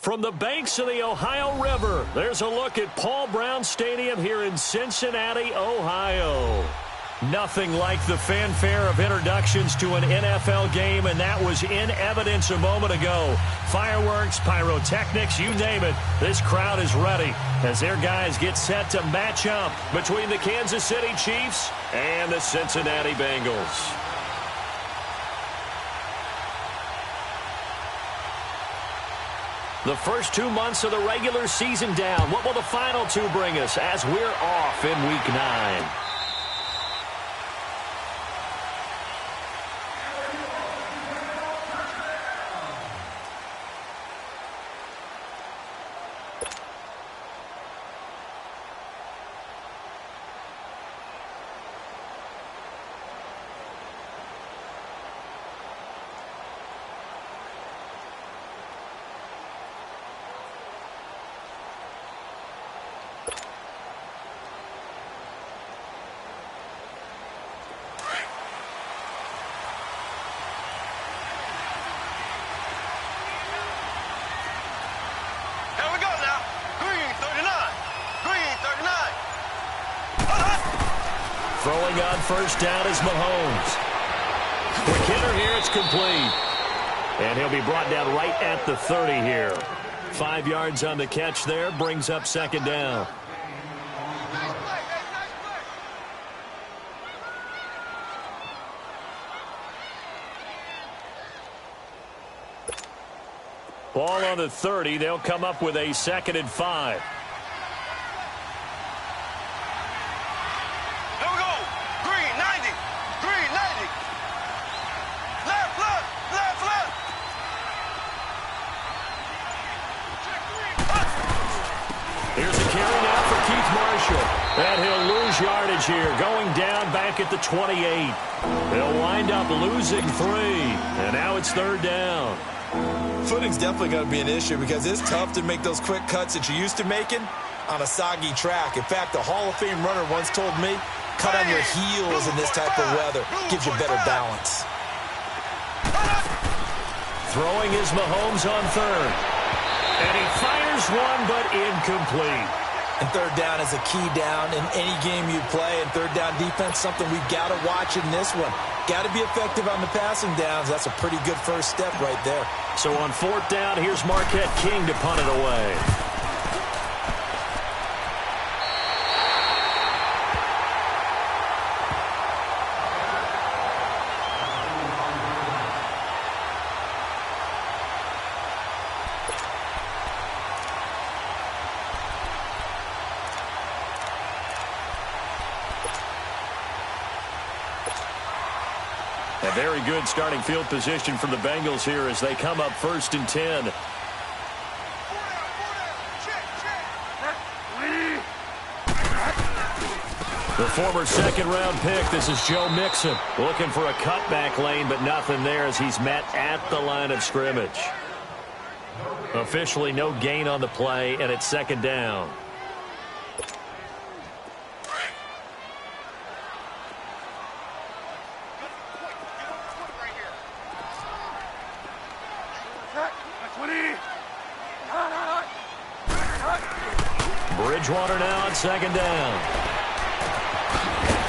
From the banks of the Ohio River, there's a look at Paul Brown Stadium here in Cincinnati, Ohio. Nothing like the fanfare of introductions to an NFL game, and that was in evidence a moment ago. Fireworks, pyrotechnics, you name it. This crowd is ready as their guys get set to match up between the Kansas City Chiefs and the Cincinnati Bengals. The first 2 months of the regular season down. What will the final two bring us as we're off in Week 9? Throwing on first down is Mahomes. Quick hitter here, it's complete. And he'll be brought down right at the 30 here. 5 yards on the catch there, brings up second down. Ball on the 30, they'll come up with a 2nd and 5. And he'll lose yardage here, going down back at the 28. They'll wind up losing 3, and now it's 3rd down. Footing's definitely going to be an issue because it's tough to make those quick cuts that you're used to making on a soggy track. In fact, a Hall of Fame runner once told me, cut on your heels in this type of weather. Gives you better balance. Throwing is Mahomes on 3rd. And he fires one, but incomplete. And 3rd down is a key down in any game you play. And 3rd down defense, something we've got to watch in this one. Got to be effective on the passing downs. That's a pretty good first step right there. So on 4th down, here's Marquette King to punt it away. A very good starting field position for the Bengals here as they come up 1st and 10. The former 2nd-round pick, this is Joe Mixon, looking for a cutback lane, but nothing there as he's met at the line of scrimmage. Officially no gain on the play, and it's 2nd down. Bridgewater now on 2nd down.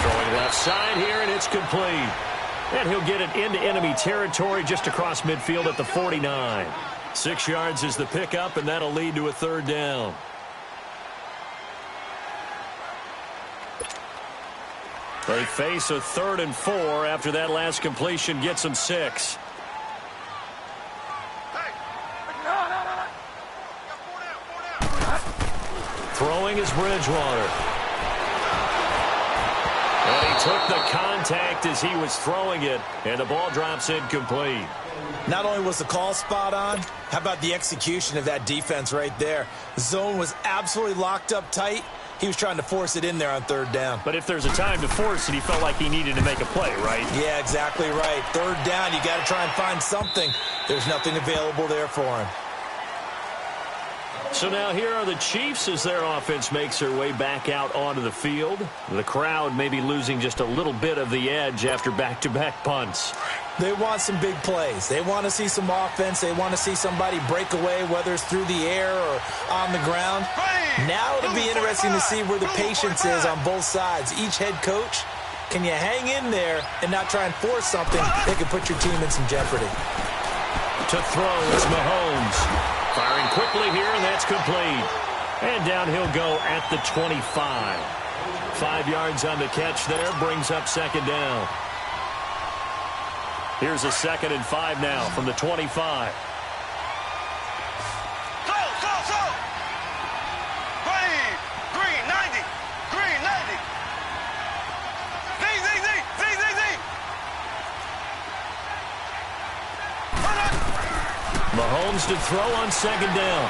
Throwing left side here, and it's complete. And he'll get it into enemy territory just across midfield at the 49. 6 yards is the pickup, and that'll lead to a 3rd down. They face a 3rd and 4 after that last completion gets them 6. Throwing is Bridgewater. And he took the contact as he was throwing it, and the ball drops incomplete. Not only was the call spot on, how about the execution of that defense right there? The zone was absolutely locked up tight. He was trying to force it in there on 3rd down. But if there's a time to force it, he felt like he needed to make a play, right? Yeah, exactly right. 3rd down, you got to try and find something. There's nothing available there for him. So now here are the Chiefs as their offense makes their way back out onto the field. The crowd may be losing just a little bit of the edge after back-to-back punts. They want some big plays. They want to see some offense. They want to see somebody break away, whether it's through the air or on the ground. Now it'll be interesting to see where the patience is on both sides. Each head coach, can you hang in there and not try and force something that could put your team in some jeopardy? To throw is Mahomes. Firing quickly here, and that's complete. And down he'll go at the 25. 5 yards on the catch there, brings up second down. Here's a 2nd and 5 now from the 25. Green 90. Green 90. Mahomes to throw on second down.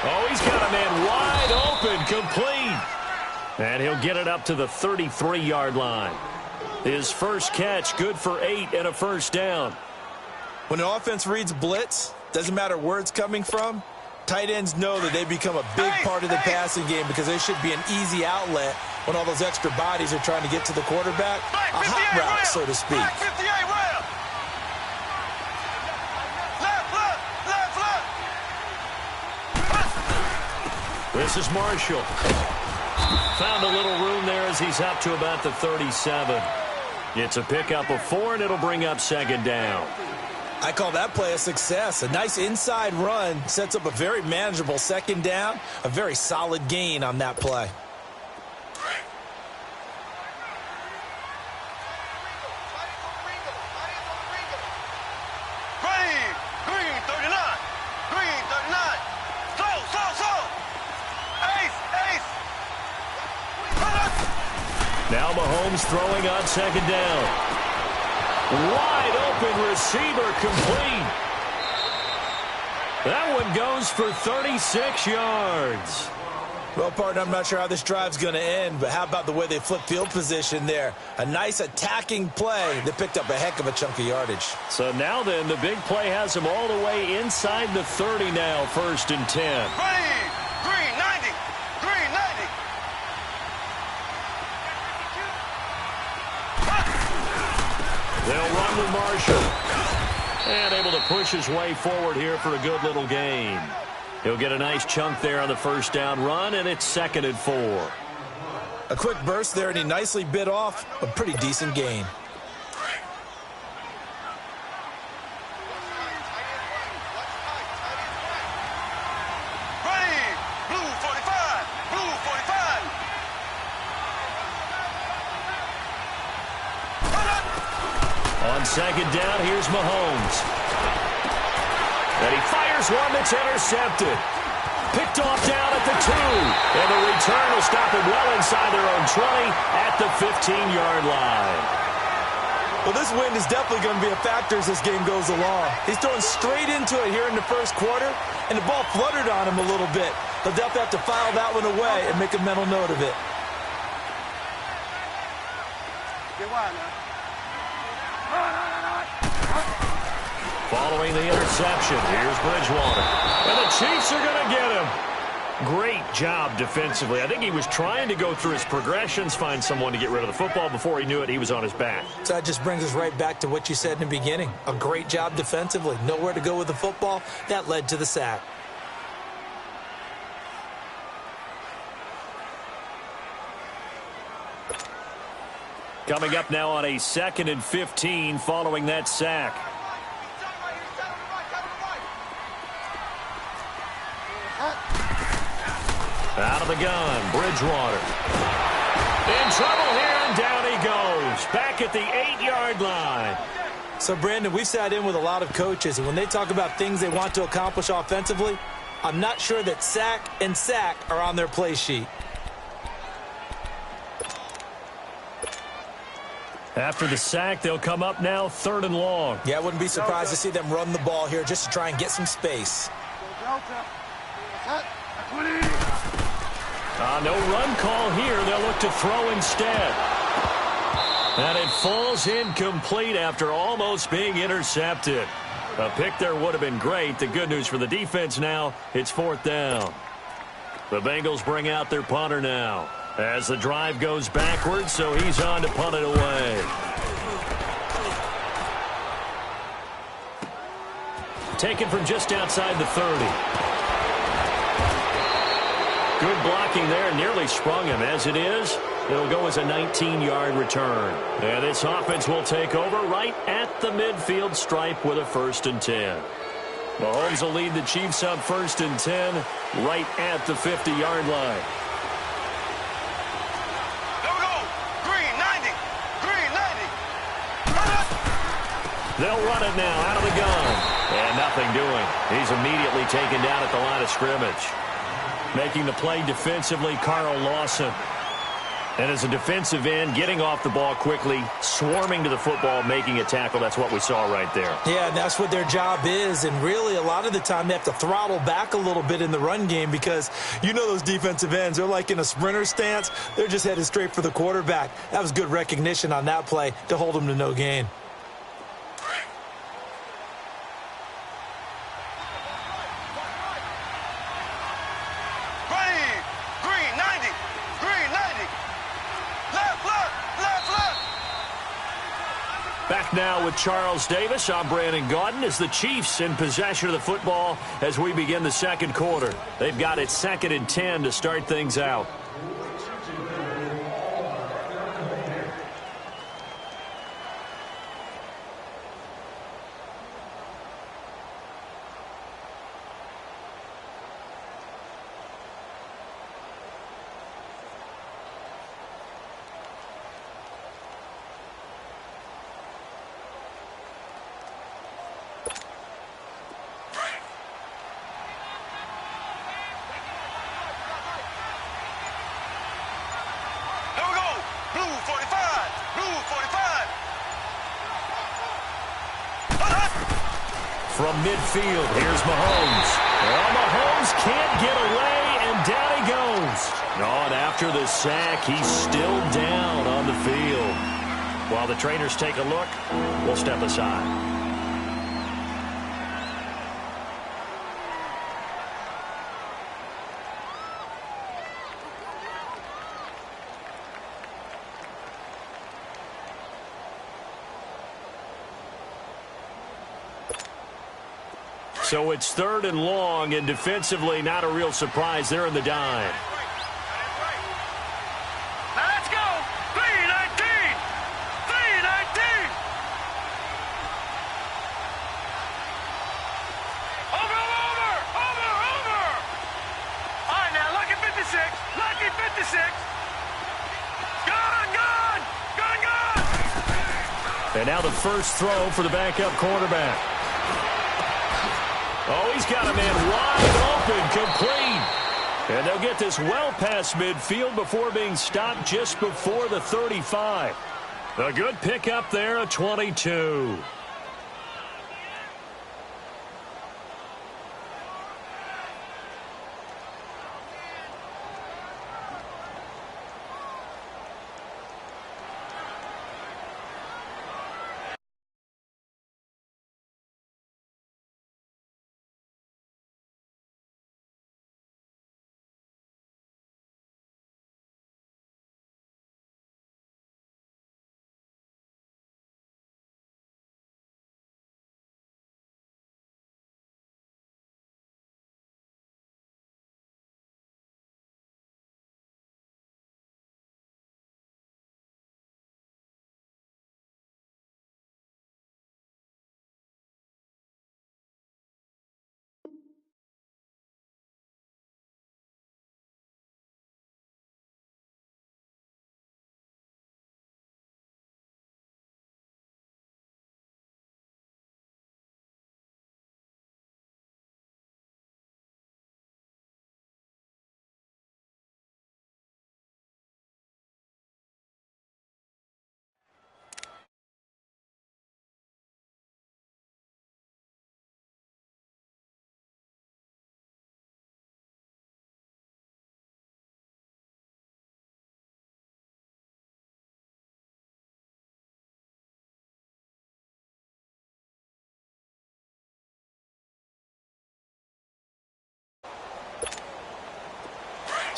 Oh, he's got a man wide open, complete. And he'll get it up to the 33-yard line. His first catch, good for 8 and a first down. When an offense reads blitz, doesn't matter where it's coming from, tight ends know that they become a big part of the passing game because they should be an easy outlet when all those extra bodies are trying to get to the quarterback. A hot route, so to speak. This is Marshall. Found a little room there as he's up to about the 37. It's a pickup of 4, and it'll bring up second down. I call that play a success. A nice inside run sets up a very manageable second down. A very solid gain on that play. Green 39. Green 39. Slow. Ace. Now Mahomes throwing on second down. Wide open receiver, complete. That one goes for 36 yards. Well, partner, I'm not sure how this drive's going to end, but how about the way they flip field position there? A nice attacking play that picked up a heck of a chunk of yardage. So now then, the big play has him all the way inside the 30 now, 1st and 10. Green 90. Green 90. They'll run with Marshall. And able to push his way forward here for a good little gain. He'll get a nice chunk there on the first down run, and it's 2nd and 4. A quick burst there, and he nicely bit off a pretty decent gain. Blue 45. Blue 45. On second down, here's Mahomes. And he fires one that's intercepted. Picked off down at the 2. And the return will stop him well inside their own 20 at the 15-yard line. Well, this wind is definitely going to be a factor as this game goes along. He's throwing straight into it here in the first quarter, and the ball fluttered on him a little bit. They'll definitely have to file that one away and make a mental note of it. Following the interception, here's Bridgewater. And the Chiefs are going to get him. Great job defensively. I think he was trying to go through his progressions, find someone to get rid of the football. Before he knew it, he was on his back. So that just brings us right back to what you said in the beginning. A great job defensively. Nowhere to go with the football. That led to the sack. Coming up now on a 2nd and 15 following that sack. Out of the gun, Bridgewater. In trouble here, and down he goes. Back at the 8-yard line. So, Brandon, we've sat in with a lot of coaches, and when they talk about things they want to accomplish offensively, I'm not sure that sack and sack are on their play sheet. After the sack, they'll come up now 3rd and long. Yeah, I wouldn't be surprised to see them run the ball here just to try and get some space. No run call here. They'll look to throw instead. And it falls incomplete after almost being intercepted. A pick there would have been great. The good news for the defense now, it's 4th down. The Bengals bring out their punter now as the drive goes backwards, so he's on to punt it away. Taken from just outside the 30. Good blocking there, nearly sprung him. As it is, it'll go as a 19-yard return. And this offense will take over right at the midfield stripe with a 1st and 10. Mahomes will lead the Chiefs up 1st and 10 right at the 50-yard line. There we go. Green 90. Green 90. They'll run it now out of the gun. And nothing doing. He's immediately taken down at the line of scrimmage. Making the play defensively, Carl Lawson. And as a defensive end, getting off the ball quickly, swarming to the football, making a tackle. That's what we saw right there. Yeah, and that's what their job is. And really, a lot of the time, they have to throttle back a little bit in the run game because you know those defensive ends, they're like in a sprinter stance. They're just headed straight for the quarterback. That was good recognition on that play to hold them to no gain. Back now with Charles Davis. I'm Brandon Gaudin as the Chiefs in possession of the football as we begin the second quarter. They've got it 2nd and 10 to start things out. From midfield, here's Mahomes. Well, Mahomes can't get away, and down he goes. And after the sack, he's still down on the field. While the trainers take a look, we'll step aside. So it's 3rd and long, and defensively not a real surprise. They're in the dime. Now let's go. 319. 319. Over. All right, now, lucky 56. Lucky 56. Gone. And now the first throw for the backup quarterback. Oh, he's got a man wide open, complete. And they'll get this well past midfield before being stopped just before the 35. A good pickup there, a 22.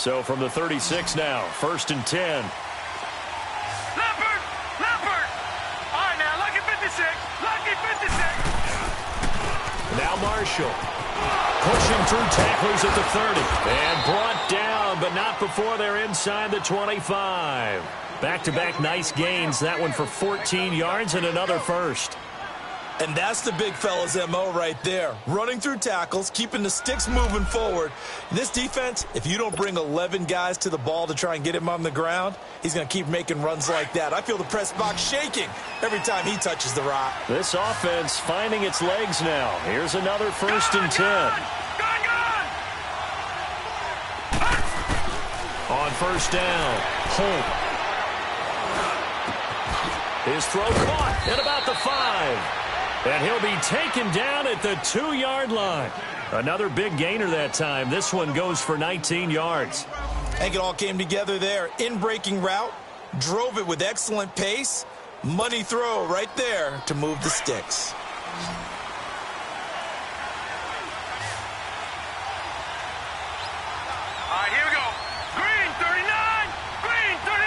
So from the 36 now, 1st and 10. Leopard! Leopard! All right, now, lucky 56. Lucky 56. Now Marshall. Pushing through tacklers at the 30. And brought down, but not before they're inside the 25. Back-to-back nice gains. That one for 14 yards and another first. And that's the big fella's MO right there. Running through tackles, keeping the sticks moving forward. This defense, if you don't bring 11 guys to the ball to try and get him on the ground, he's going to keep making runs like that. I feel the press box shaking every time he touches the rock. This offense finding its legs now. Here's another 1st and 10. Gone! On 1st down, Holt. His throw caught at about the 5. And he'll be taken down at the 2-yard line. Another big gainer that time. This one goes for 19 yards. I think it all came together there. In-breaking route, drove it with excellent pace. Money throw right there to move the sticks. All right, here we go. Green 39. Green 39.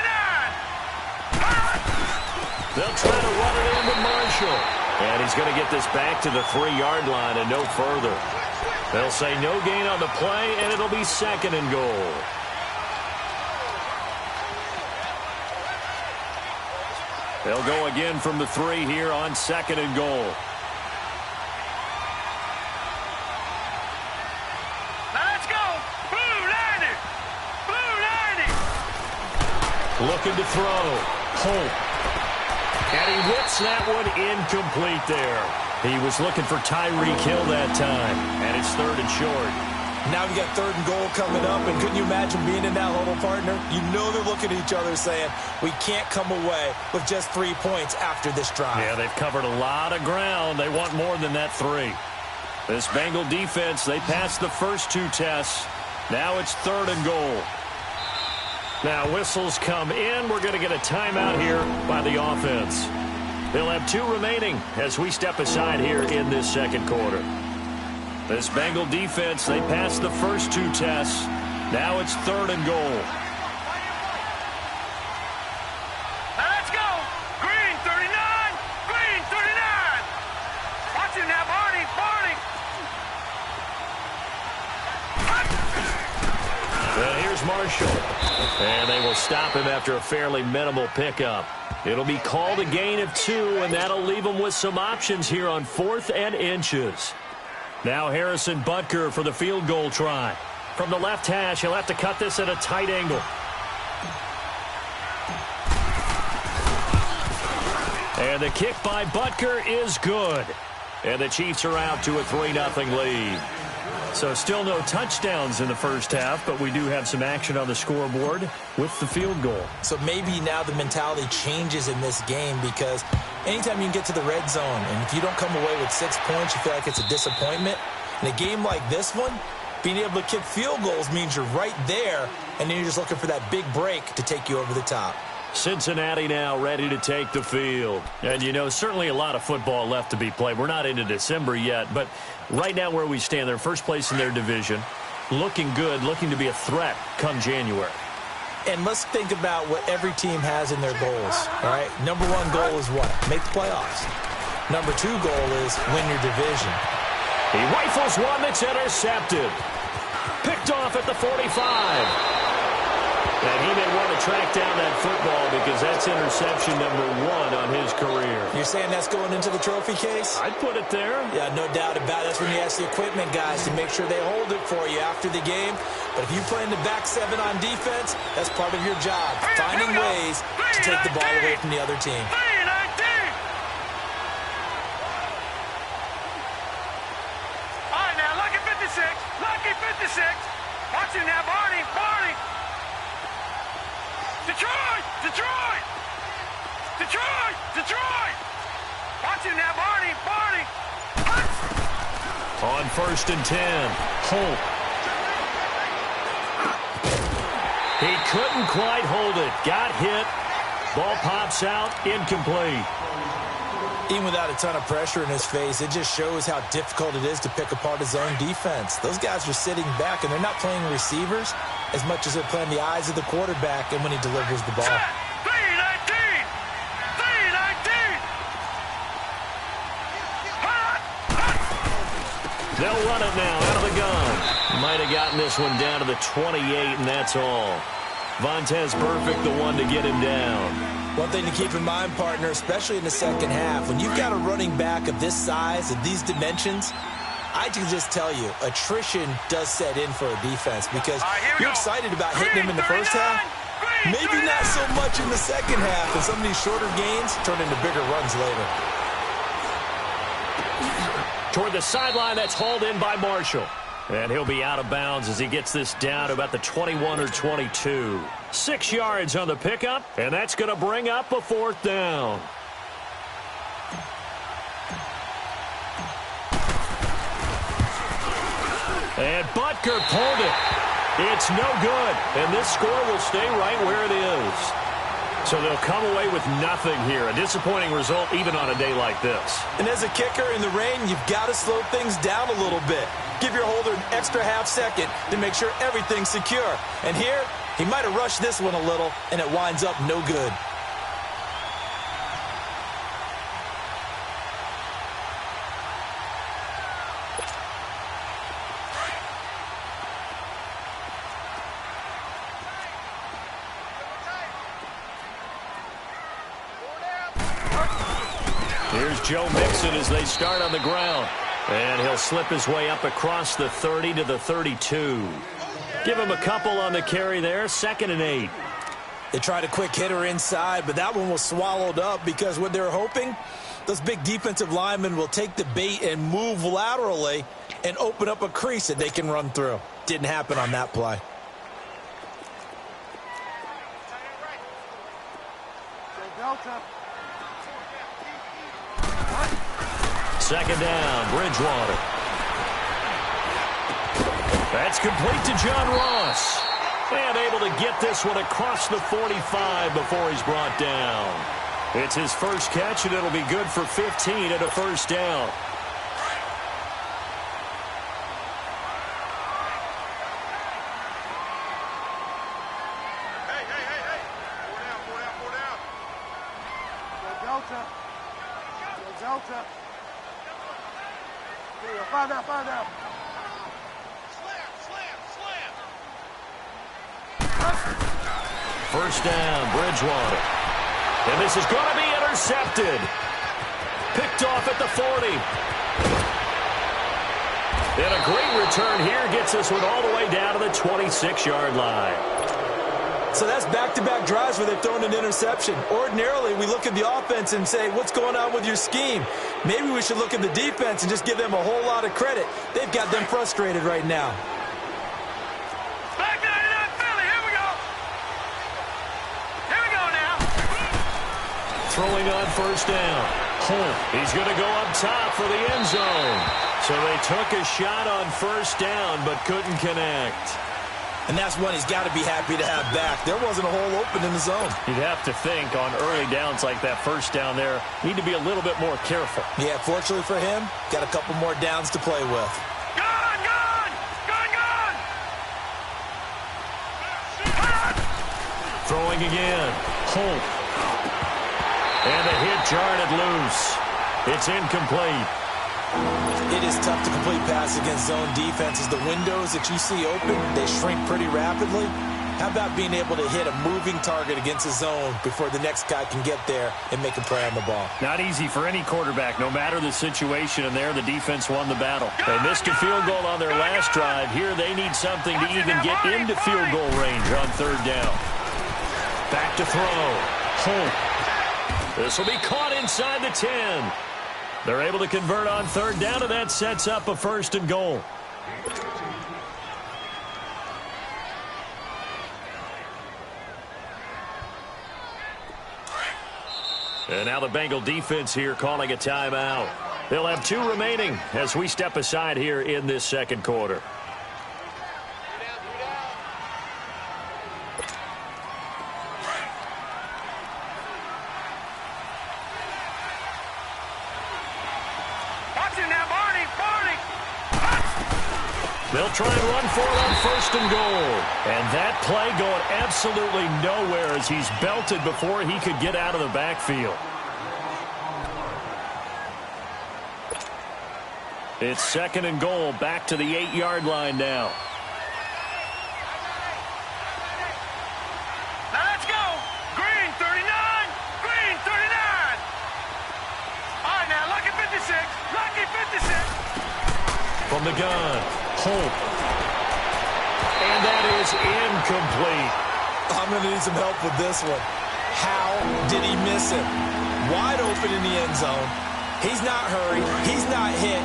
They'll try to run it in with Marshall. And he's going to get this back to the 3-yard line and no further. They'll say no gain on the play, and it'll be 2nd and goal. They'll go again from the 3 here on 2nd and goal. Now let's go. Blue 90. Blue 90. Looking to throw. Holt. And he whips that one incomplete there. He was looking for Tyreek Hill that time. And it's 3rd and short. Now we got 3rd and goal coming up, and couldn't you imagine being in that huddle, partner? You know they're looking at each other saying, we can't come away with just 3 points after this drive. Yeah, they've covered a lot of ground. They want more than that 3. This Bengal defense, they passed the first 2 tests. Now it's 3rd and goal. Now whistles come in. We're going to get a timeout here by the offense. They'll have 2 remaining as we step aside here in this 2nd quarter. This Bengal defense, they passed the first 2 tests. Now it's 3rd and goal. Now let's go. Green 39. Green 39. Watch him now, Barney. Barney. Well, here's Marshall. And they will stop him after a fairly minimal pickup. It'll be called a gain of 2, and that'll leave them with some options here on 4th and inches. Now Harrison Butker for the field goal try. From the left hash, he'll have to cut this at a tight angle. And the kick by Butker is good. And the Chiefs are out to a 3-0 lead. So still no touchdowns in the first half, but we do have some action on the scoreboard with the field goal. So maybe now the mentality changes in this game, because anytime you can get to the red zone, and if you don't come away with 6 points, you feel like it's a disappointment. In a game like this one, being able to kick field goals means you're right there, and then you're just looking for that big break to take you over the top. Cincinnati now ready to take the field. And, you know, certainly a lot of football left to be played. We're not into December yet, but right now where we stand, they're first place in their division. Looking good, looking to be a threat come January. And let's think about what every team has in their goals, all right? Number 1 goal is what? Make the playoffs. Number 2 goal is win your division. He rifles one that's intercepted. Picked off at the 45. And he may want to track down that football because that's interception number 1 on his career. You're saying that's going into the trophy case? I'd put it there. Yeah, no doubt about it. That's when you ask the equipment guys to make sure they hold it for you after the game. But if you play in the back 7 on defense, that's part of your job, finding ways to take the ball away from the other team. All right, now, lucky 56. Lucky 56. Watch him now, Barney. Barney. Detroit! Detroit! Detroit! Detroit! Watch him now, Barney! Barney! On 1st and 10, Holt. He couldn't quite hold it. Got hit. Ball pops out. Incomplete. Even without a ton of pressure in his face, it just shows how difficult it is to pick apart his own defense. Those guys are sitting back, and they're not playing receivers. as much as they're playing the eyes of the quarterback and when he delivers the ball. 319! 319! They'll run it now out of the gun. Might have gotten this one down to the 28, and that's all. Vontez Perfect, the one to get him down. One thing to keep in mind, partner, especially in the second half, when you've got a running back of this size and these dimensions, I can just tell you, attrition does set in for a defense because you're excited about hitting him in the first half. Maybe not so much in the second half, and some of these shorter gains turn into bigger runs later. Toward the sideline, that's hauled in by Marshall. And he'll be out of bounds as he gets this down to about the 21 or 22. 6 yards on the pickup, and that's going to bring up a 4th down. And Butker pulled it. It's no good, and this score will stay right where it is. So they'll come away with nothing here. A disappointing result even on a day like this. And as a kicker in the rain, you've got to slow things down a little bit. Give your holder an extra half second to make sure everything's secure. And here, he might have rushed this one a little, and it winds up no good. Here's Joe Mixon as they start on the ground. And he'll slip his way up across the 30 to the 32. Give him a couple on the carry there. 2nd and 8. They tried a quick hitter inside, but that one was swallowed up because what they're hoping, those big defensive linemen will take the bait and move laterally and open up a crease that they can run through. Didn't happen on that play. Delta. 2nd down, Bridgewater. That's complete to John Ross. And able to get this one across the 45 before he's brought down. It's his first catch, and it'll be good for 15 and a 1st down. Hey. Four down. Delta. Delta. 5 down. Slam. 1st down, Bridgewater. And this is going to be intercepted. Picked off at the 40. And a great return here gets this one all the way down to the 26-yard line. So that's back-to-back drives where they've thrown an interception. Ordinarily, we look at the offense and say, what's going on with your scheme? Maybe we should look at the defense and just give them a whole lot of credit. They've got them frustrated right now. Back 99 Philly. Here we go now. Throwing on 1st down. Holt, he's going to go up top for the end zone. So they took a shot on 1st down but couldn't connect. And that's one he's got to be happy to have back. There wasn't a hole open in the zone. You'd have to think on early downs like that 1st down there, need to be a little bit more careful. Yeah, fortunately for him, got a couple more downs to play with. Gone! Throwing again. Holt. And the hit jarred it loose. It's incomplete. It is tough to complete pass against zone defenses. The windows that you see open, they shrink pretty rapidly. How about being able to hit a moving target against a zone before the next guy can get there and make a play on the ball? Not easy for any quarterback, no matter the situation, and there the defense won the battle. They missed a field goal on their last drive. Here they need something to even get into field goal range on 3rd down. Back to throw. Holt. This will be caught inside the 10. They're able to convert on 3rd down, and that sets up a 1st and goal. And now the Bengal defense here calling a timeout. They'll have 2 remaining as we step aside here in this 2nd quarter. They'll try and run for it on first and goal. And that play going absolutely nowhere as he's belted before he could get out of the backfield. It's second and goal, back to the 8-yard line now. Now let's go. Green 39. Green 39. All right, now lucky 56. Lucky 56. From the gun, Holt. And that is incomplete. I'm going to need some help with this one. How did he miss him? Wide open in the end zone. He's not hurried. He's not hit.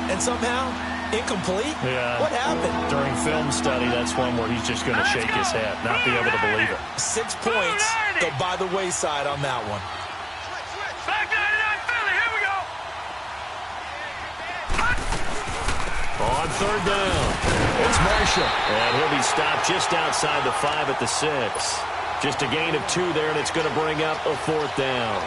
And somehow, incomplete? Yeah. What happened? During film study, that's one where he's just going to shake his head, not be able to believe it. 6 points go by the wayside on that one. Back 99 Philly. Here we go. On third down, it's Marshall. And he'll be stopped just outside the 5 at the 6. Just a gain of 2 there, and it's going to bring up a 4th down.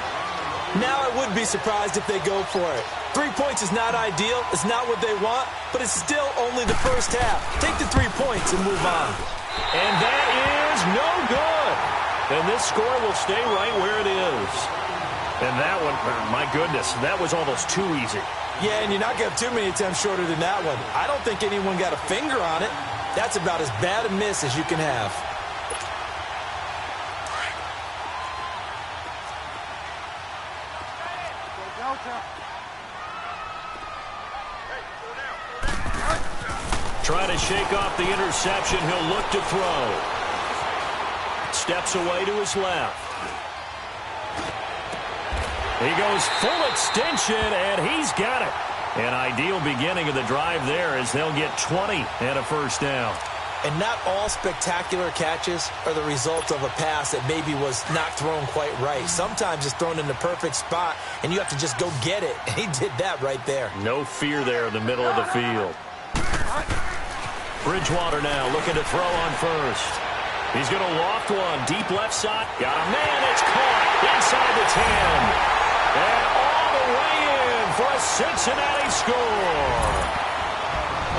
Now I would be surprised if they go for it. 3 points is not ideal. It's not what they want, but it's still only the first half. Take the 3 points and move on. And that is no good. And this score will stay right where it is. And that one, my goodness, that was almost too easy. Yeah, and you're not going to have too many attempts shorter than that one. I don't think anyone got a finger on it. That's about as bad a miss as you can have. Try to shake off the interception. He'll look to throw. Steps away to his left. He goes full extension, and he's got it. An ideal beginning of the drive there as they'll get 20 and a first down. And not all spectacular catches are the result of a pass that maybe was not thrown quite right. Sometimes it's thrown in the perfect spot, and you have to just go get it. And he did that right there. No fear there in the middle of the field. Bridgewater now looking to throw on first. He's going to loft one. Deep left side. Got a man. It's caught inside the 10. And all the way in for a Cincinnati score.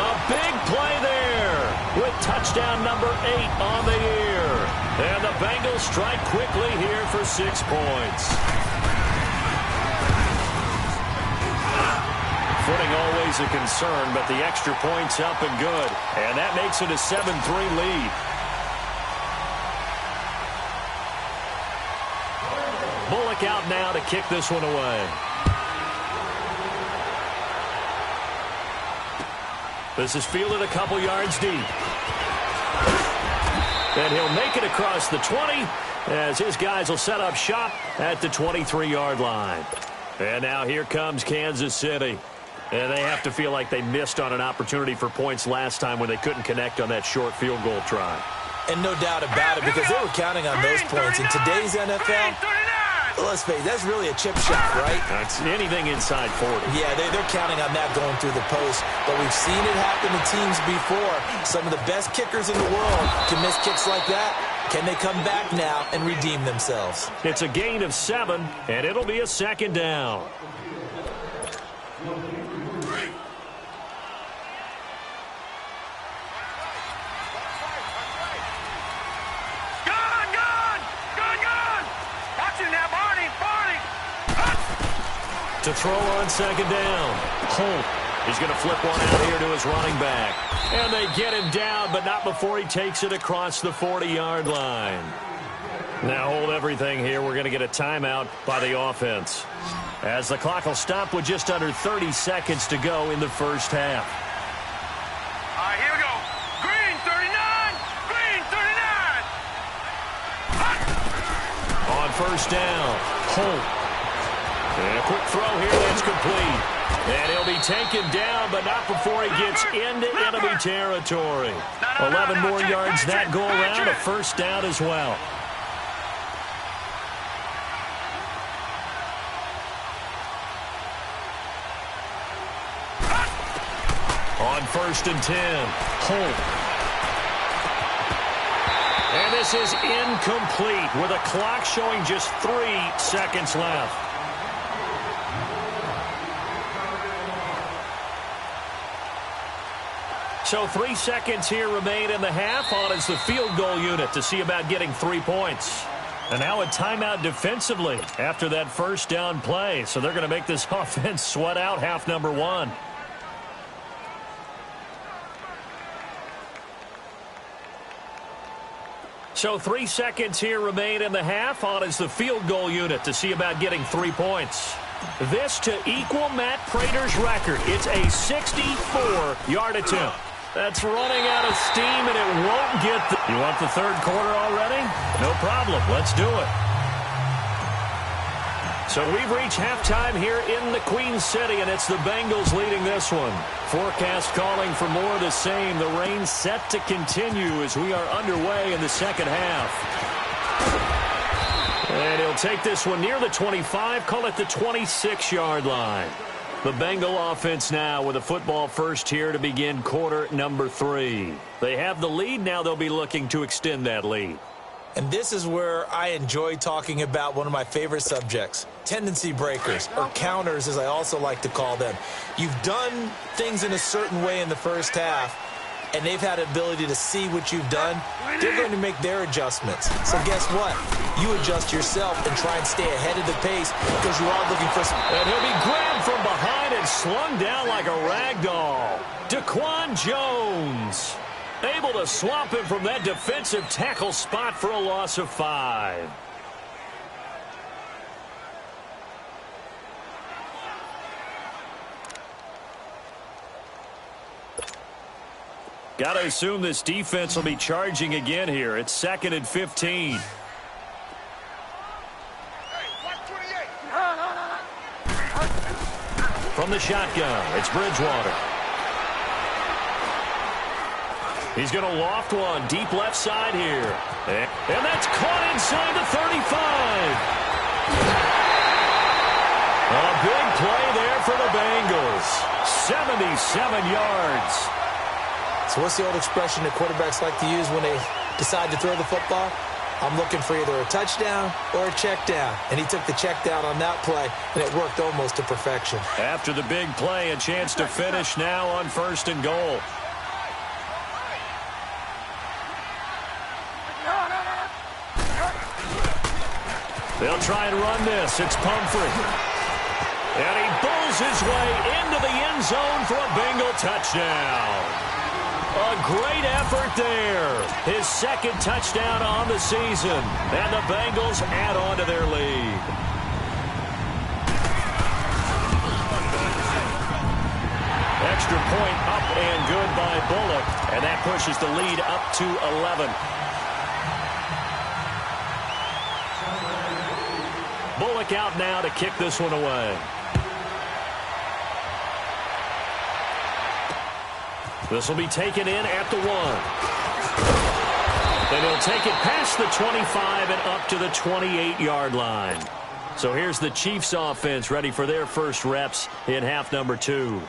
A big play there with touchdown number 8 on the year. And the Bengals strike quickly here for 6 points. Footing always a concern, but the extra point's up and good. And that makes it a 7-3 lead. Bullock out now to kick this one away. This is fielded a couple yards deep. And he'll make it across the 20 as his guys will set up shop at the 23-yard line. And now here comes Kansas City. And they have to feel like they missed on an opportunity for points last time when they couldn't connect on that short field goal try. And no doubt about it, because they were counting on those points. In today's NFL, let's face it, that's really a chip shot, right? That's anything inside 40. Yeah, they're counting on that going through the post. But we've seen it happen to teams before. Some of the best kickers in the world can miss kicks like that. Can they come back now and redeem themselves? It's a gain of 7, and it'll be a second down. To throw on second down. Holt. He's going to flip one out here to his running back. And they get him down, but not before he takes it across the 40-yard line. Now hold everything here. We're going to get a timeout by the offense, as the clock will stop with just under 30 seconds to go in the first half. All right, here we go. Green 39. Green 39. On first down, Holt. And a quick throw here that's complete. And he'll be taken down, but not before he gets into enemy territory. 11 more yards that go around, a first down as well. On first and 10, Holt. And this is incomplete with a clock showing just 3 seconds left. So 3 seconds here remain in the half. On is the field goal unit to see about getting 3 points. And now a timeout defensively after that first down play. So they're going to make this offense sweat out half number 1. So 3 seconds here remain in the half. On is the field goal unit to see about getting 3 points. This to equal Matt Prater's record. It's a 64-yard attempt. That's running out of steam, and it won't get the... You want the third quarter already? No problem. Let's do it. So we've reached halftime here in the Queen City, and it's the Bengals leading this one. Forecast calling for more of the same. The rain set to continue as we are underway in the second half. And he'll take this one near the 25, call it the 26-yard line. The Bengal offense now with a football first here to begin quarter number 3. They have the lead. Now they'll be looking to extend that lead. And this is where I enjoy talking about one of my favorite subjects, tendency breakers, or counters as I also like to call them. You've done things in a certain way in the first half, and they've had the ability to see what you've done. They're going to make their adjustments. So guess what? You adjust yourself and try and stay ahead of the pace because you are looking for some... And he'll be grabbed from behind and slung down like a rag doll. Daquan Jones able to swamp him from that defensive tackle spot for a loss of 5. Got to assume this defense will be charging again here. It's 2nd and 15. From the shotgun, it's Bridgewater. He's going to loft one deep left side here. And that's caught inside the 35. A big play there for the Bengals. 77 yards. So what's the old expression that quarterbacks like to use when they decide to throw the football? I'm looking for either a touchdown or a check down. And he took the check down on that play, and it worked almost to perfection. After the big play, a chance to finish now on 1st and goal. They'll try and run this. It's Pumphrey. And he bulls his way into the end zone for a Bengal touchdown. A great effort there. His 2nd touchdown on the season. And the Bengals add on to their lead. Extra point up and good by Bullock. And that pushes the lead up to 11. Bullock out now to kick this one away. This will be taken in at the 1. Then he'll take it past the 25 and up to the 28-yard line. So here's the Chiefs offense ready for their first reps in half number 2.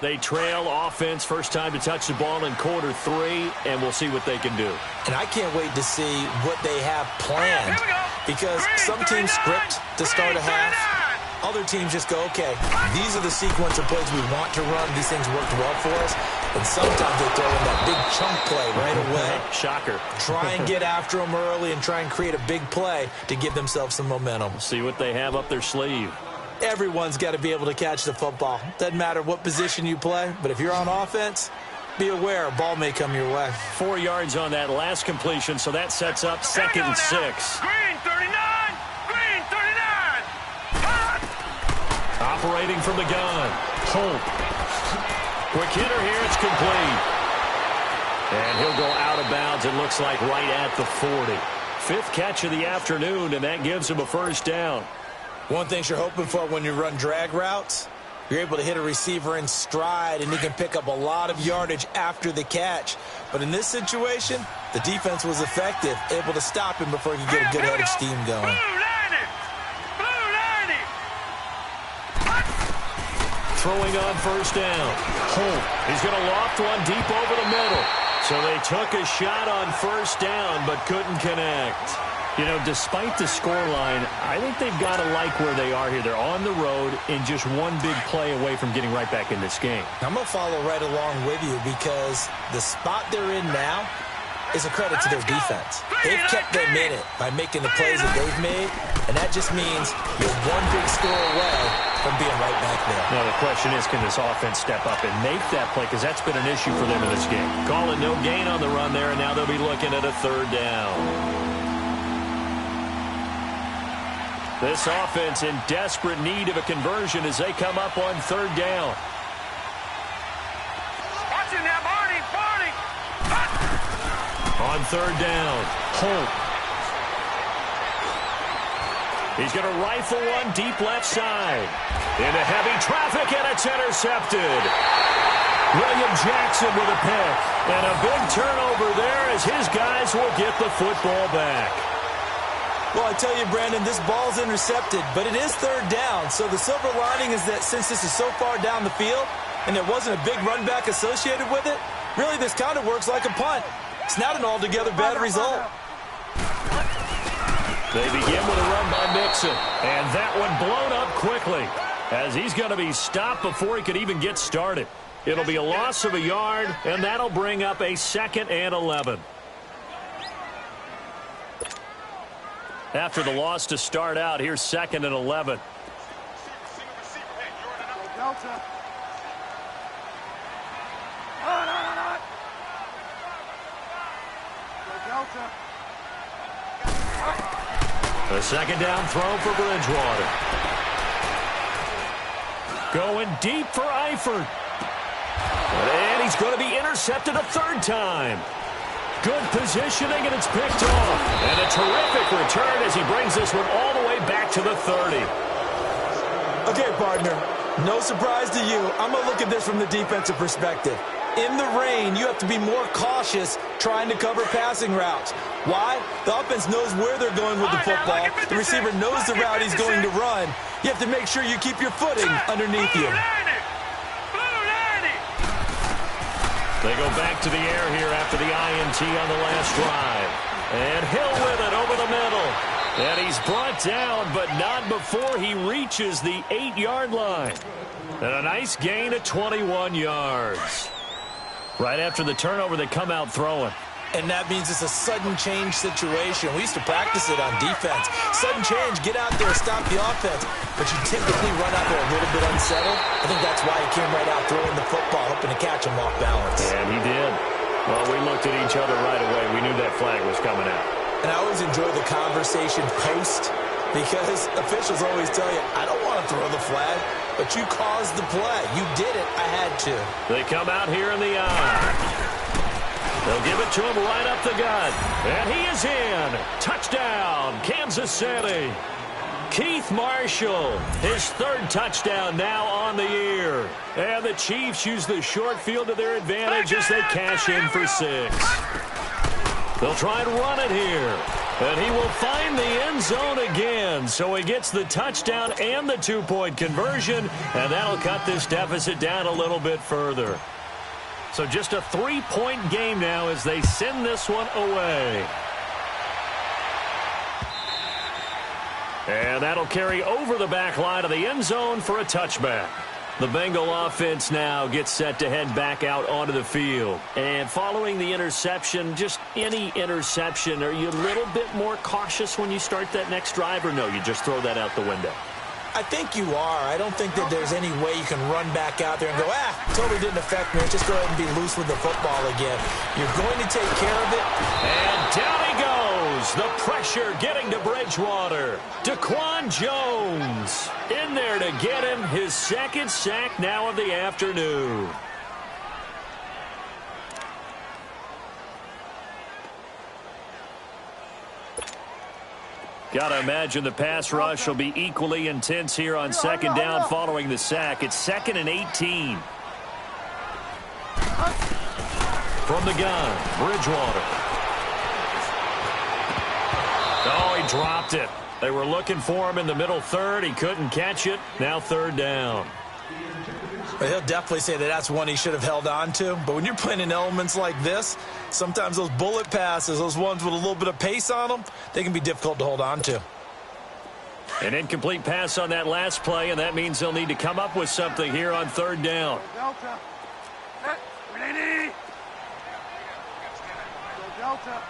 They trail offense, first time to touch the ball in quarter 3, and we'll see what they can do. And I can't wait to see what they have planned, because some teams script to start a half. Other teams just go, okay, these are the sequence of plays we want to run. These things worked well for us. And sometimes they throw in that big chunk play right away. Shocker. Try and get after them early and try and create a big play to give themselves some momentum. See what they have up their sleeve. Everyone's got to be able to catch the football. Doesn't matter what position you play, but if you're on offense, be aware a ball may come your way. 4 yards on that last completion, so that sets up 2nd and 6. Green 39! Green 39! Operating from the gun. Holt. Quick hitter here, it's complete. And he'll go out of bounds, it looks like right at the 40. 5th catch of the afternoon, and that gives him a first down. One thing you're hoping for when you run drag routes, you're able to hit a receiver in stride, and he can pick up a lot of yardage after the catch. But in this situation, the defense was effective, able to stop him before he could get a good head of steam going. Throwing on first down. Holt. He's going to loft one deep over the middle. So they took a shot on first down, but couldn't connect. You know, despite the scoreline, I think they've got to like where they are here. They're on the road and just one big play away from getting right back in this game. I'm going to follow right along with you because the spot they're in now is a credit to their defense. They've kept them in it by making the plays that they've made, and that just means you're one big score away from being right back there. Now, the question is, can this offense step up and make that play? Because that's been an issue for them in this game. Call it no gain on the run there, and now they'll be looking at a third down. This offense in desperate need of a conversion as they come up on third down. Watch him now, Barney. On third down, Holt. He's going to rifle one deep left side. Into heavy traffic, and it's intercepted. William Jackson with a pick. And a big turnover there as his guys will get the football back. Well, I tell you, Brandon, this ball's intercepted, but it is third down. So the silver lining is that since this is so far down the field and there wasn't a big run back associated with it, really this kind of works like a punt. It's not an altogether bad result. They begin with a run by Mixon, and that one blown up quickly as he's going to be stopped before he could even get started. It'll be a loss of a yard, and that'll bring up a 2nd and 11. After the loss to start out, here's 2nd and 11. A 2nd down throw for Bridgewater. Going deep for Eifert. And he's going to be intercepted a third time. Good positioning, and it's picked off. And a terrific return as he brings this one all the way back to the 30. Okay, partner, no surprise to you. I'm going to look at this from the defensive perspective. In the rain, you have to be more cautious trying to cover passing routes. Why? The offense knows where they're going with the football. The receiver knows the route he's going to run. You have to make sure you keep your footing underneath you. They go back to the air here after the INT on the last drive. And Hill with it over the middle. And he's brought down, but not before he reaches the 8-yard line. And a nice gain of 21 yards. Right after the turnover, they come out throwing. And that means it's a sudden change situation. We used to practice it on defense. Sudden change, get out there, stop the offense. But you typically run out there a little bit unsettled. I think that's why he came right out throwing the football, hoping to catch him off balance. And he did. Well, we looked at each other right away. We knew that flag was coming out. And I always enjoy the conversation post because officials always tell you, I don't want to throw the flag, but you caused the play. You did it. I had to. They come out here in the eye. They'll give it to him right up the gut. And he is in. Touchdown, Kansas City. Keith Marshall, his 3rd touchdown now on the year. And the Chiefs use the short field to their advantage as they cash in for 6. They'll try and run it here. And he will find the end zone again. So he gets the touchdown and the 2-point conversion. And that'll cut this deficit down a little bit further. So just a 3-point game now as they send this one away. And that'll carry over the back line of the end zone for a touchback. The Bengal offense now gets set to head back out onto the field. And following the interception, just any interception, are you a little bit more cautious when you start that next drive, or no, you just throw that out the window? I think you are. I don't think that there's any way you can run back out there and go, totally didn't affect me. Just go ahead and be loose with the football again. You're going to take care of it. And down he goes. The pressure getting to Bridgewater. Daquan Jones in there to get him his 2nd sack now of the afternoon. Got to imagine the pass rush will be equally intense here on 2nd down following the sack. It's 2nd and 18. From the gun, Bridgewater. Oh, he dropped it. They were looking for him in the middle 3rd. He couldn't catch it. Now 3rd down. But he'll definitely say that that's one he should have held on to. But when you're playing in elements like this, sometimes those bullet passes, those ones with a little bit of pace on them, they can be difficult to hold on to. An incomplete pass on that last play, and that means they'll need to come up with something here on third down. Delta. Ready. Delta.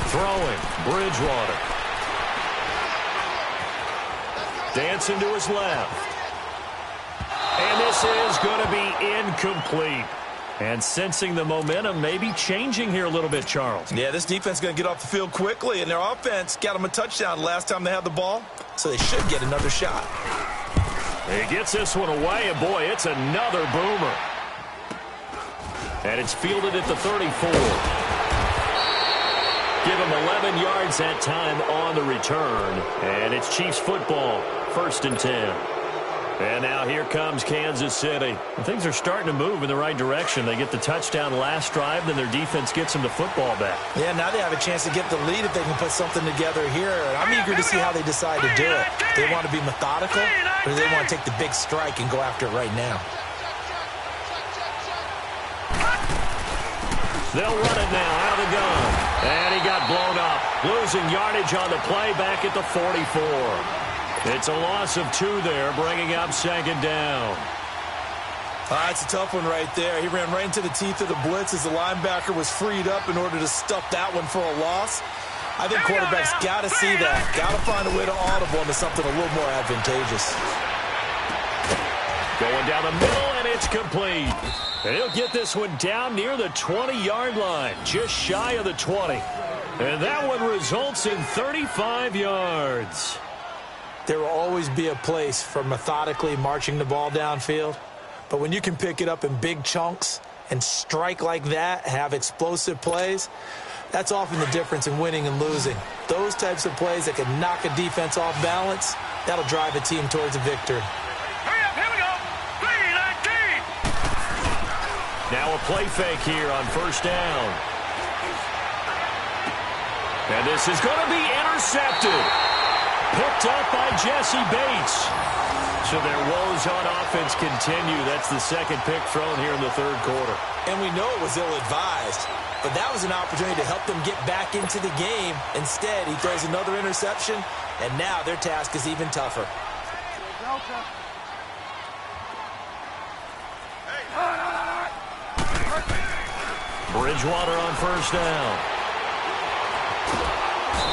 Throwing, Bridgewater. Dancing to his left. And this is going to be incomplete. And sensing the momentum maybe changing here a little bit, Charles. Yeah, this defense is going to get off the field quickly, and their offense got them a touchdown last time they had the ball, so they should get another shot. He gets this one away, and boy, it's another boomer. And it's fielded at the 34. Give him 11 yards that time on the return. And it's Chiefs football, 1st and 10. And now here comes Kansas City. And things are starting to move in the right direction. They get the touchdown last drive, then their defense gets them the football back. Yeah, now they have a chance to get the lead if they can put something together here. And I'm eager to see how they decide to do it. Do they want to be methodical, or do they want to take the big strike and go after it right now? They'll run it now out of the gun. And he got blown up. Losing yardage on the play back at the 44. It's a loss of 2 there, bringing up 2nd down. It's a tough one right there. He ran right into the teeth of the blitz as the linebacker was freed up in order to stuff that one for a loss. I think quarterbacks got to see that. Got to find a way to audible into something a little more advantageous. Going down the middle, and it's complete. And he'll get this one down near the 20-yard line, just shy of the 20. And that one results in 35 yards. There will always be a place for methodically marching the ball downfield. But when you can pick it up in big chunks and strike like that, have explosive plays, that's often the difference in winning and losing. Those types of plays that can knock a defense off balance, that'll drive a team towards a victory. Hurry up, here we go. 3-19. Now a play fake here on 1st down. And this is going to be intercepted. Picked up by Jesse Bates. So their woes on offense continue. That's the 2nd pick thrown here in the 3rd quarter. And we know it was ill-advised, but that was an opportunity to help them get back into the game. Instead, he throws another interception, and now their task is even tougher. Delta. Bridgewater on 1st down.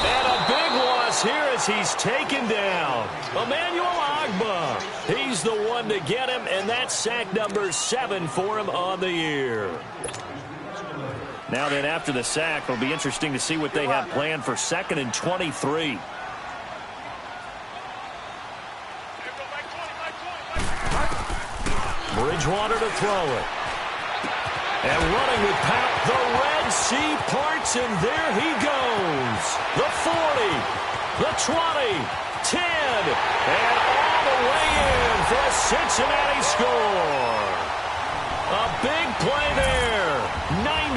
And a big loss here as he's taken down. Emmanuel Ogbah. He's the one to get him, and that's sack number 7 for him on the year. Now then, after the sack, it'll be interesting to see what they have planned for 2nd and 23. Bridgewater to throw it. And running with power, the Red Sea parts, and there he goes. The 40, the 20, 10, and all the way in for a Cincinnati score. A big play there, 93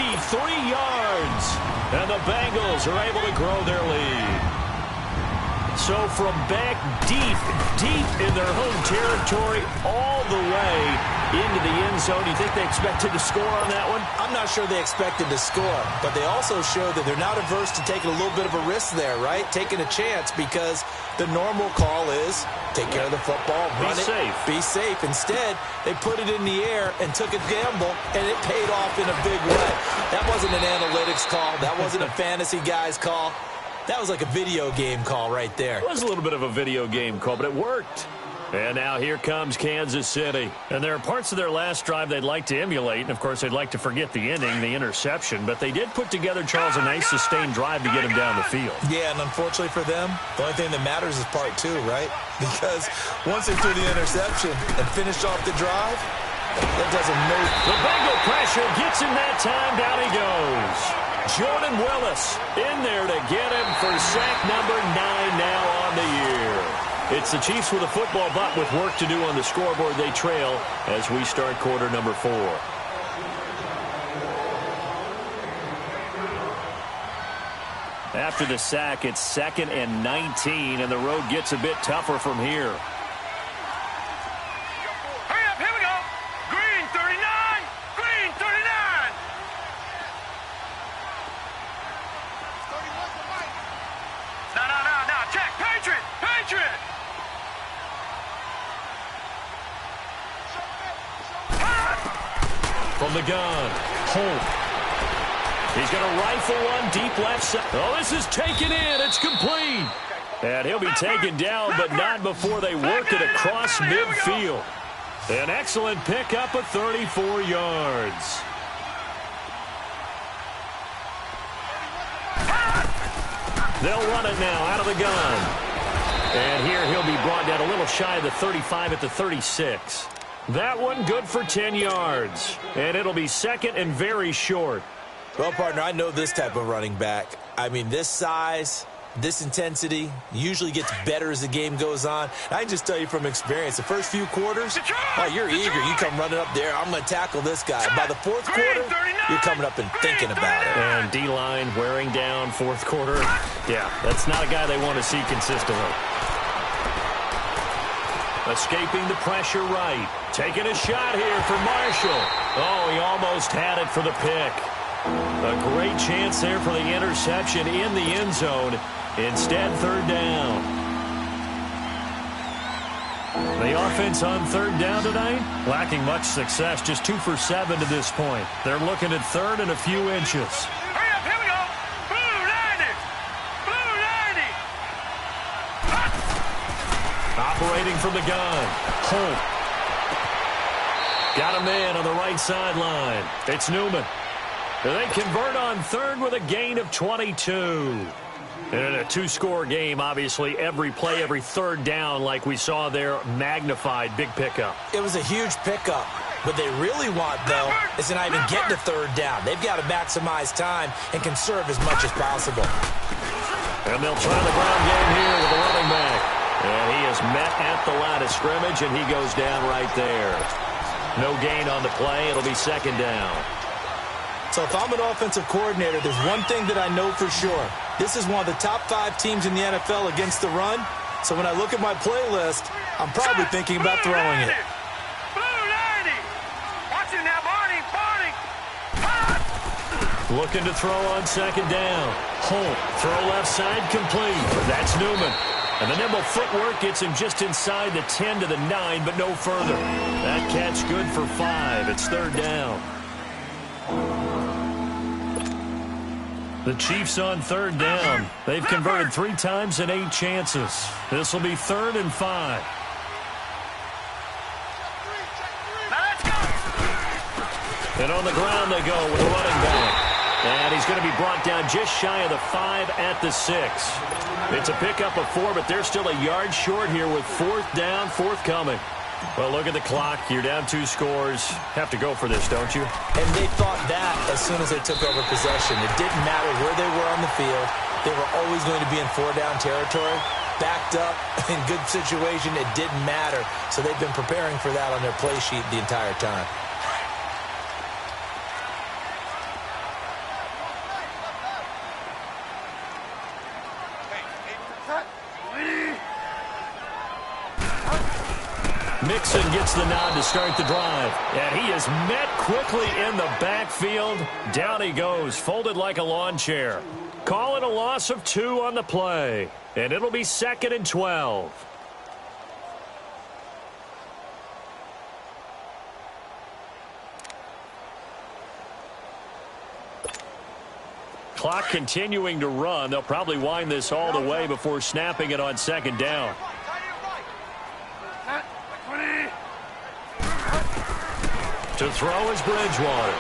yards, and the Bengals are able to grow their lead. So from back deep in their home territory, all the way into the end zone, you think they expected to score on that one? I'm not sure they expected to score, but they also showed that they're not averse to taking a little bit of a risk there, right? Taking a chance, because the normal call is take care of the football, run it, be safe. Instead, they put it in the air and took a gamble, and it paid off in a big way. That wasn't an analytics call. That wasn't a fantasy guy's call. That was like a video game call right there. It was a little bit of a video game call, but it worked. And now here comes Kansas City. And there are parts of their last drive they'd like to emulate. And, of course, they'd like to forget the ending, the interception. But they did put together, Charles, a nice sustained drive to get him down the field. Yeah, and unfortunately for them, the only thing that matters is part 2, right? Because once they threw the interception and finished off the drive, that doesn't move. The Bengal pressure gets him that time. Down he goes. Jordan Willis in there to get him for sack number 9 now on the year. It's the Chiefs with a football, but with work to do on the scoreboard. They trail as we start quarter number 4. After the sack, it's 2nd and 19, and the road gets a bit tougher from here. from the gun. Holt. He's going to rifle one deep left side. Oh, this is taken in. It's complete. And he'll be taken down, but not before they work it across midfield. An excellent pickup of 34 yards. They'll run it now out of the gun. And here he'll be brought down a little shy of the 35 at the 36. That one good for 10 yards. And it'll be second and very short. Well, partner, I know this type of running back. I mean, this size, this intensity usually gets better as the game goes on. I can just tell you from experience, the first few quarters, oh, you're eager. You come running up there, I'm going to tackle this guy. By the fourth quarter, you're coming up and thinking about it. And D-line wearing down fourth quarter. Yeah, that's not a guy they want to see consistently. Escaping the pressure right. Taking a shot here for Marshall. Oh, he almost had it for the pick. A great chance there for the interception in the end zone. Instead, third down. The offense on third down tonight, lacking much success, just 2 for 7 to this point. They're looking at third and a few inches. Hurry up, here we go. Blue 90. Blue 90. Operating from the gun. Holt. Got a man on the right sideline. It's Newman. They convert on third with a gain of 22. And in a two-score game, obviously, every play, every third down, like we saw there, magnified. Big pickup. It was a huge pickup. What they really want, though, is to not even get to third down. They've got to maximize time and conserve as much as possible. And they'll try the ground game here with the running back. And he is met at the line of scrimmage, and he goes down right there. No gain on the play. It'll be second down. So if I'm an offensive coordinator, there's one thing that I know for sure. This is one of the top 5 teams in the NFL against the run. So when I look at my playlist, I'm probably thinking about throwing it. Blue 90. Watch it now, Barney. Looking to throw on second down. Holt, throw left side, complete. That's Newman. And the nimble footwork gets him just inside the 10 to the 9, but no further. That catch good for 5. It's third down. The Chiefs on third down. They've converted 3 times in 8 chances. This will be third and 5. And on the ground they go with a running back. And he's going to be brought down just shy of the 5 at the 6. It's a pickup of 4, but they're still a yard short here with fourth down, forthcoming. Well, look at the clock. You're down 2 scores. Have to go for this, don't you? And they thought that as soon as they took over possession. It didn't matter where they were on the field. They were always going to be in 4-down territory. Backed up, in good situation, it didn't matter. So they've been preparing for that on their play sheet the entire time. Mixon gets the nod to start the drive. And he is met quickly in the backfield. Down he goes, folded like a lawn chair. Call it a loss of 2 on the play. And it'll be second and 12. Clock continuing to run. They'll probably wind this all the way before snapping it on second down. To throw is Bridgewater.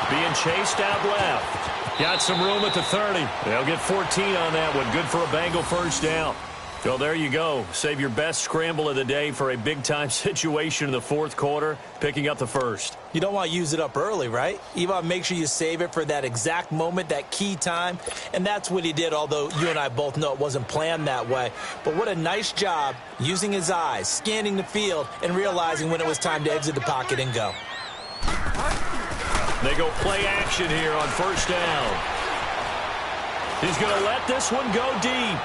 Being chased out left. Got some room at the 30. They'll get 14 on that one. Good for a Bengal first down. So there you go. Save your best scramble of the day for a big-time situation in the fourth quarter, picking up the first. You don't want to use it up early, right? You want to make sure you save it for that exact moment, that key time. And that's what he did, although you and I both know it wasn't planned that way. But what a nice job using his eyes, scanning the field, and realizing when it was time to exit the pocket and go. They go play action here on first down. He's going to let this one go deep.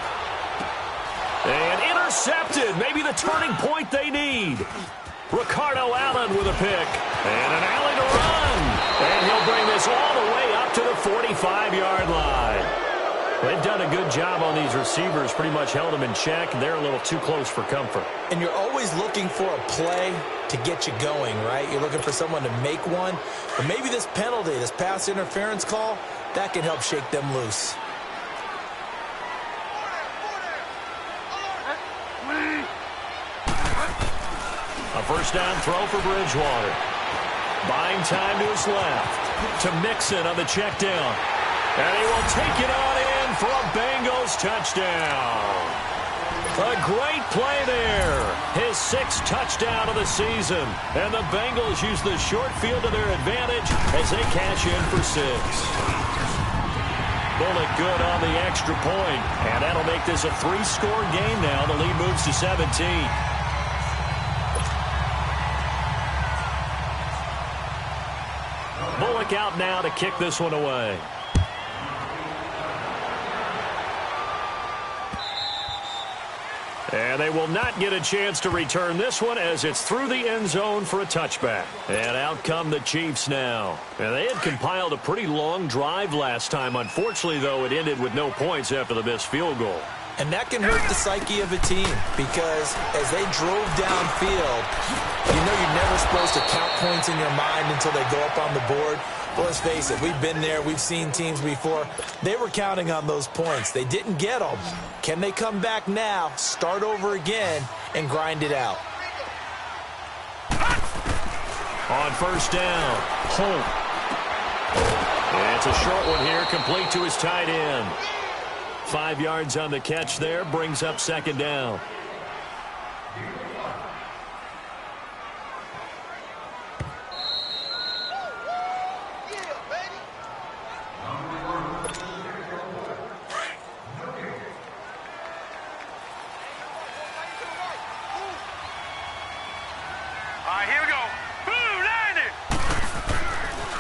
And intercepted. Maybe the turning point they need. Ricardo Allen with a pick. And an alley to run. And he'll bring this all the way up to the 45-yard line. They've done a good job on these receivers, pretty much held them in check, and they're a little too close for comfort. And you're always looking for a play to get you going, right? You're looking for someone to make one. But maybe this penalty, this pass interference call, that can help shake them loose. A first down throw for Bridgewater. Buying time to his left. To Mixon on the check down. And he will take it on in for a Bengals touchdown. A great play there. His 6th touchdown of the season. And the Bengals use the short field to their advantage as they cash in for 6. Bullock good on the extra point. And that'll make this a 3-score game now. The lead moves to 17. Bullock out now to kick this one away. And they will not get a chance to return this one as it's through the end zone for a touchback. And out come the Chiefs now. And they had compiled a pretty long drive last time. Unfortunately, though, it ended with no points after the missed field goal. And that can hurt the psyche of a team because as they drove downfield, you know you're never supposed to count points in your mind until they go up on the board. Well, let's face it, we've been there. We've seen teams before. They were counting on those points. They didn't get them. Can they come back now, start over again, and grind it out? On first down, Holt. And it's a short one here, complete to his tight end. 5 yards on the catch there, brings up second down.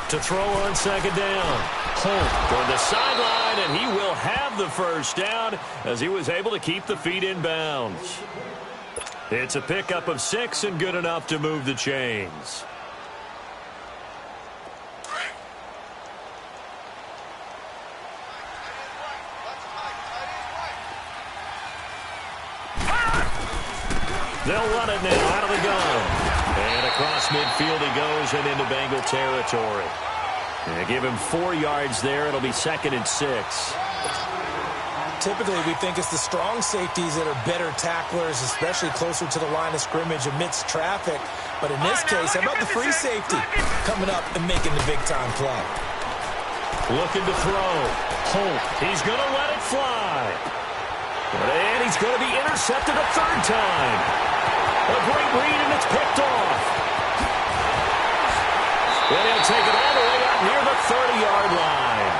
To throw on second down. Holt toward the sideline, and he will have the first down as he was able to keep the feet in bounds. It's a pickup of 6 and good enough to move the chains. They'll run it now out of the gun. And across midfield he goes and into Bengal territory. And give him 4 yards there. It'll be 2nd and 6. Typically, we think it's the strong safeties that are better tacklers, especially closer to the line of scrimmage amidst traffic. But in this case, how about the free safety coming up and making the big-time play? Looking to throw. Holt, he's going to let it fly. And he's going to be intercepted a 3rd time. A great read, and it's picked off. And he'll take it all the way out near the 30-yard line.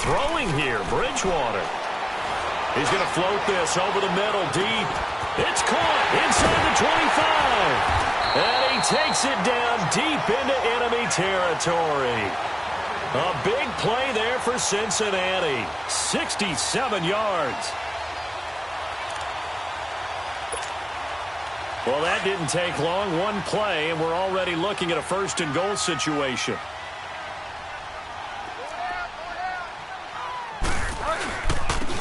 Throwing here, Bridgewater. He's going to float this over the middle, deep. It's caught inside the 25. And he takes it down deep into enemy territory. A big play there for Cincinnati. 67 yards. Well, that didn't take long. One play, and we're already looking at a 1st and goal situation.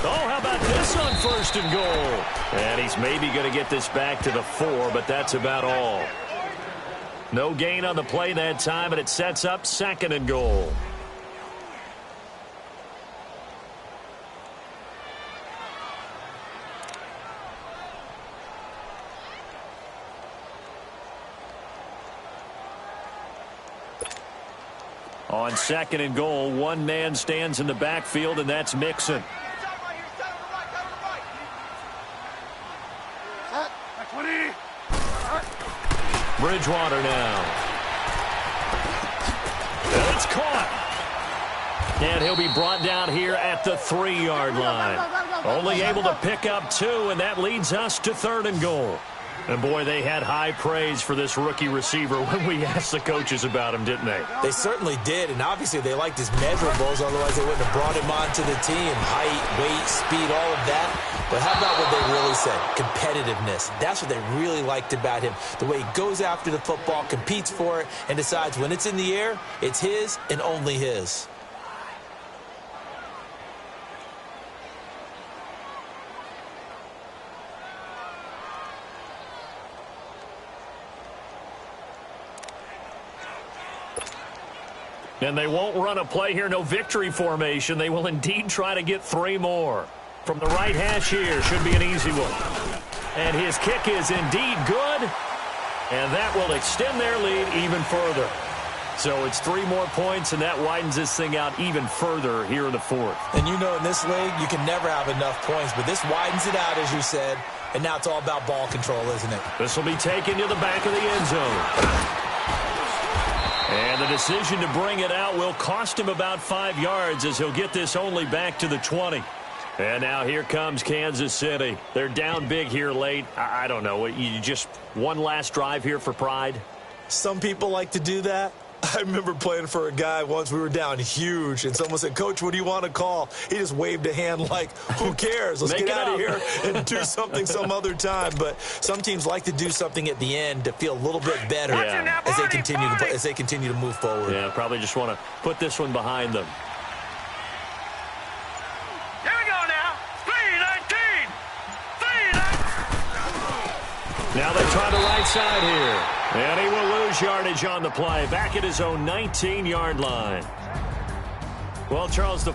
Oh, how about this on 1st and goal? And he's maybe going to get this back to the 4, but that's about all. No gain on the play that time, and it sets up 2nd and goal. On 2nd and goal, one man stands in the backfield, and that's Mixon. Bridgewater now. And it's caught. And he'll be brought down here at the 3-yard line. Only able to pick up 2, and that leads us to 3rd and goal. And, boy, they had high praise for this rookie receiver when we asked the coaches about him, didn't they? They certainly did, and obviously they liked his measurables, otherwise they wouldn't have brought him onto the team. Height, weight, speed, all of that. But how about what they really said? Competitiveness. That's what they really liked about him. The way he goes after the football, competes for it, and decides when it's in the air, it's his and only his. And they won't run a play here, no victory formation. They will indeed try to get 3 more. From the right hash here, should be an easy one. And his kick is indeed good. And that will extend their lead even further. So it's 3 more points, and that widens this thing out even further here in the 4th. And you know in this league, you can never have enough points, but this widens it out, as you said. And now it's all about ball control, isn't it? This will be taken to the back of the end zone. And the decision to bring it out will cost him about 5 yards as he'll get this only back to the 20. And now here comes Kansas City. They're down big here late. I don't know. You just one last drive here for pride? Some people like to do that. I remember playing for a guy once. We were down huge, and someone said, "Coach, what do you want to call?" He just waved a hand like, who cares? Let's get out of here and do something some other time. But some teams like to do something at the end to feel a little bit better as they continue to move forward. Yeah, probably just want to put this one behind them. Here we go now. 3-19. 3-19. Now they try the right side here. And he will lose yardage on the play. Back at his own 19-yard line. Well, Charles, the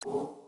you.